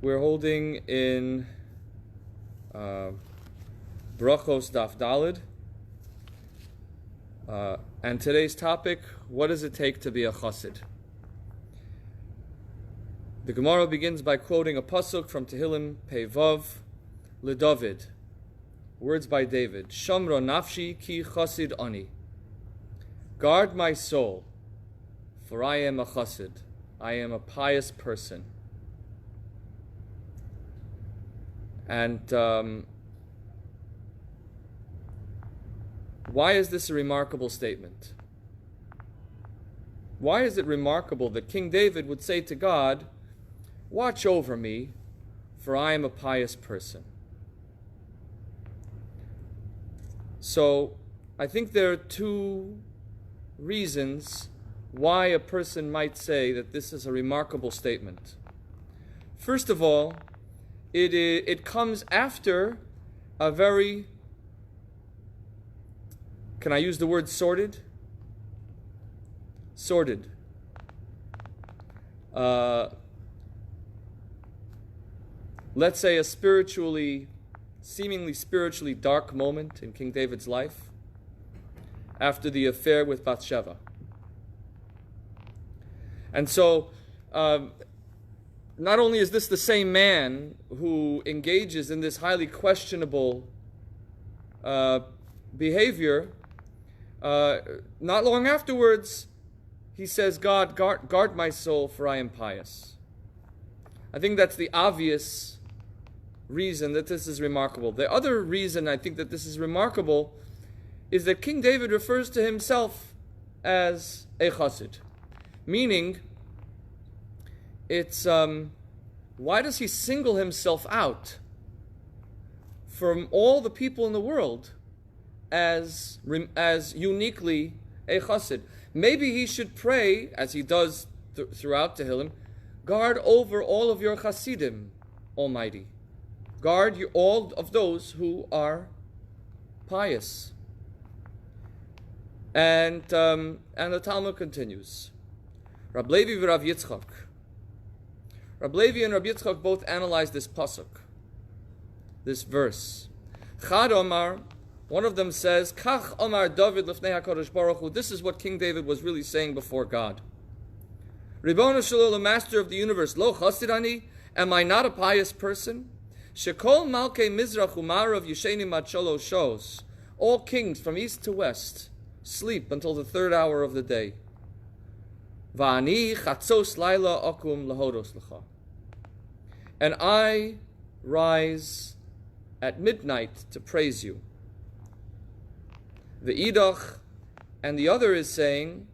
We're holding in Brachos Daf Dalid. And today's topic, what does it take to be a Chassid? The Gemara begins by quoting a pasuk from Tehillim Pei Vav LeDavid. Words by David. Shamro nafshi ki Chassid ani. Guard my soul, for I am a Chassid. I am a pious person. And why is this a remarkable statement? Why is it remarkable that King David would say to God, watch over me, for I am a pious person? So, I think there are two reasons why a person might say that this is a remarkable statement. First of all, it comes after a very, can I use the word sordid? Sordid. Let's say a seemingly spiritually dark moment in King David's life after the affair with Bathsheba. And so, not only is this the same man who engages in this highly questionable behavior, not long afterwards, he says, God, guard my soul, for I am pious. I think that's the obvious reason that this is remarkable. The other reason I think that this is remarkable is that King David refers to himself as a Chassid. Meaning, it's why does he single himself out from all the people in the world as uniquely a Chassid? Maybe he should pray, as he does throughout Tehillim, guard over all of your Chassidim, Almighty. Guard all of those who are pious. And the Talmud continues. Rab Levi and Rav Yitzchak. Rab Levi and Rav Yitzchak both analyze this pasuk, this verse. Chad Omar, one of them says, Kach Omar David lefnei HaKadosh Baruch Hu. This is what King David was really saying before God. Ribono Shel Olam, Master of the universe, Lo Chassid ani, am I not a pious person? Shekol Malkei Mizrach Umarav Yishenim Ad Shalosh Shos. All kings from east to west sleep until the third hour of the day. Va'ani chatzos laila akum lahodos lecha. And I rise at midnight to praise you. The idach, and the other is saying,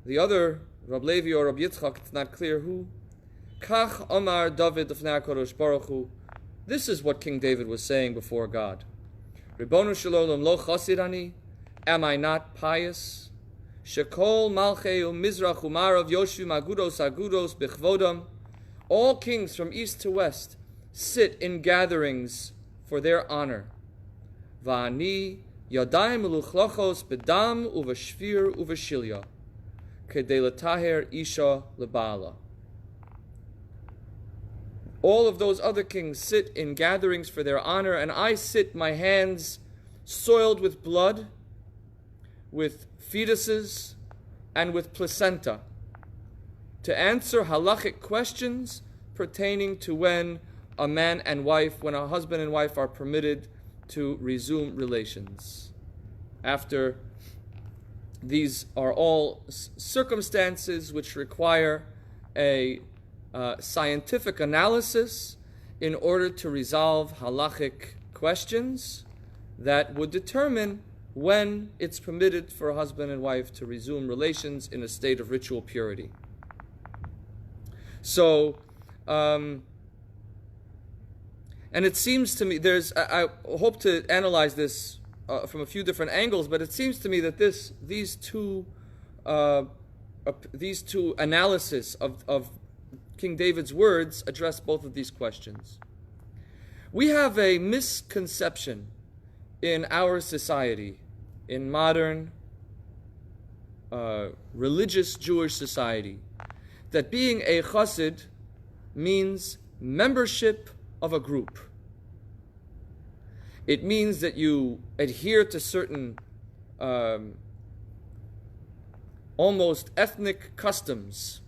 the other, Rab Levi or Rab Yitzchak, it's not clear who, Kach Omar David Lefnei HaKadosh Baruch Hu. This is what King David was saying before God. Ribono Shel Olam Lo Chassid ani, am I not pious? Shekol Malchei Mizrach Umarav Yoshvim Agudos Bechvodam. All kings from east to west sit in gatherings for their honor. Va'ani Yadayim Meluchlachos Bedam Uvashvir Uvashilya Kedei Letaher Isha Lebala. All of those other kings sit in gatherings for their honor, and I sit, my hands soiled with blood, with fetuses, and with placenta, to answer halachic questions pertaining to when a man and wife, when a husband and wife are permitted to resume relations. After these are all circumstances which require a scientific analysis in order to resolve halachic questions that would determine when it's permitted for a husband and wife to resume relations in a state of ritual purity. So, and it seems to me, I hope to analyze this from a few different angles, but it seems to me that these two analysis of King David's words address both of these questions. We have a misconception in our society, in modern religious Jewish society, that being a chassid means membership of a group. It means that you adhere to certain almost ethnic customs.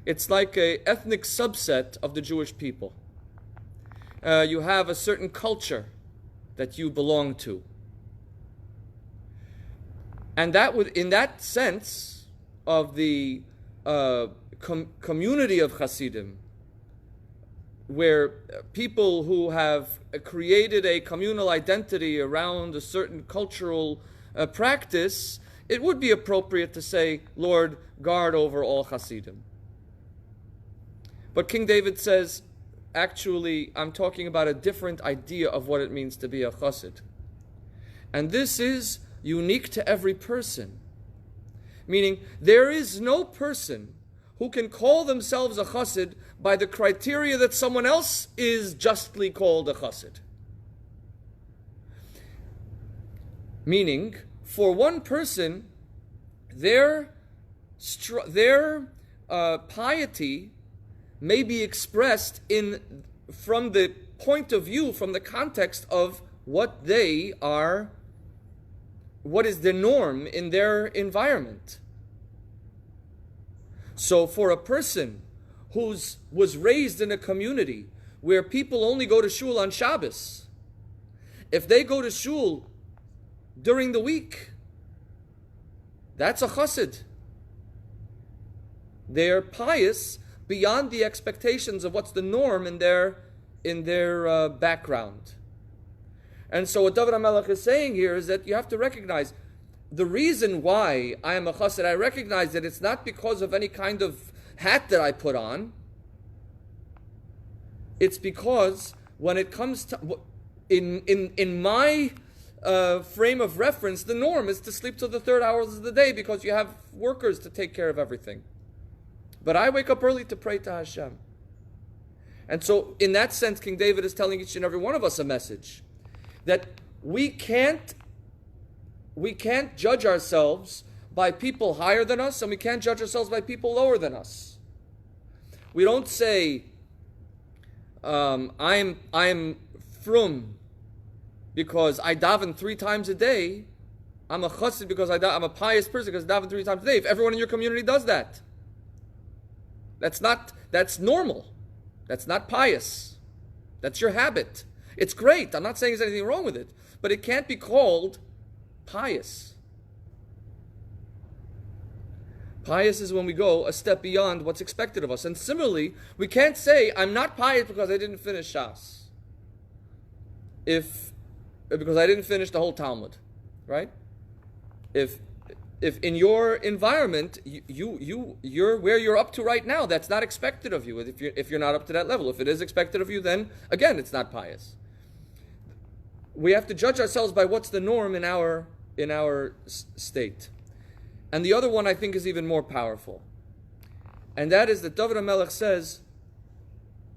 It's like an ethnic subset of the Jewish people. You have a certain culture that you belong to. And that would, in that sense of the community of Chassidim, where people who have created a communal identity around a certain cultural practice, it would be appropriate to say, Lord, guard over all Chassidim. But King David says, actually, I'm talking about a different idea of what it means to be a Chassid. And this is unique to every person. Meaning, there is no person who can call themselves a Chassid by the criteria that someone else is justly called a Chassid. Meaning, for one person, their piety may be expressed from the point of view, from the context of what they are, what is the norm in their environment. So for a person who was raised in a community where people only go to shul on Shabbos, if they go to shul during the week, that's a chassid. They're pious beyond the expectations of what's the norm in their background. And so what David HaMelech is saying here is that you have to recognize the reason why I am a chassid. I recognize that it's not because of any kind of hat that I put on. It's because when it comes to, in my frame of reference, the norm is to sleep till the third hours of the day because you have workers to take care of everything. But I wake up early to pray to Hashem. And so in that sense, King David is telling each and every one of us a message that we can't judge ourselves by people higher than us, and we can't judge ourselves by people lower than us. We don't say, I'm frum because I daven 3 times a day. I'm a chassid because I'm a pious person because I daven 3 times a day. If everyone in your community does that, that's normal. That's not pious. That's your habit. It's great. I'm not saying there's anything wrong with it, but it can't be called pious. Pious is when we go a step beyond what's expected of us. And similarly, we can't say, I'm not pious because I didn't finish Shas. Because I didn't finish the whole Talmud. Right? If in your environment, you're where you're up to right now, that's not expected of you if you're not up to that level. If it is expected of you, then, again, it's not pious. We have to judge ourselves by what's the norm in our state. And the other one I think is even more powerful. And that is that David HaMelech says,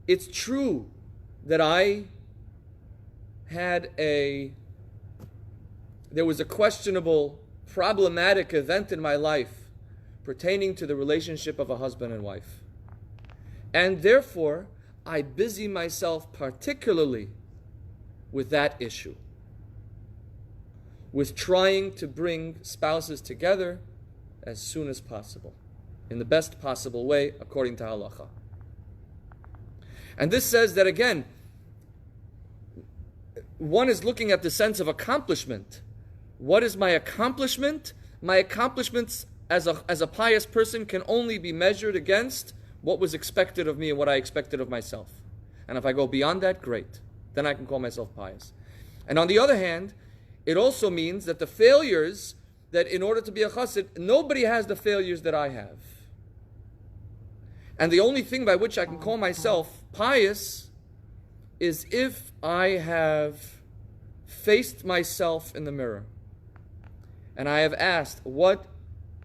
it's true that there was a questionable, problematic event in my life pertaining to the relationship of a husband and wife. And therefore, I busy myself particularly with that issue, with trying to bring spouses together as soon as possible, in the best possible way, according to halacha. And this says that, again, one is looking at the sense of accomplishment. What is my accomplishment? My accomplishments as a pious person can only be measured against what was expected of me and what I expected of myself. And if I go beyond that, great. Then I can call myself pious. And on the other hand, it also means that the failures, that in order to be a chassid, nobody has the failures that I have. And the only thing by which I can call myself pious is if I have faced myself in the mirror and I have asked, what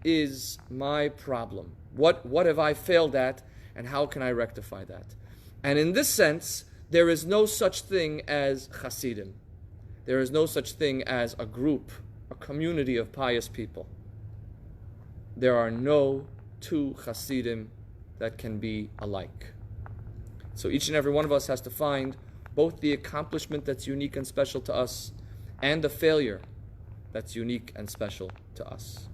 is my problem? What have I failed at, and how can I rectify that? And in this sense, there is no such thing as Chassidim. There is no such thing as a group, a community of pious people. There are no 2 Chassidim that can be alike. So each and every one of us has to find both the accomplishment that's unique and special to us and the failure that's unique and special to us.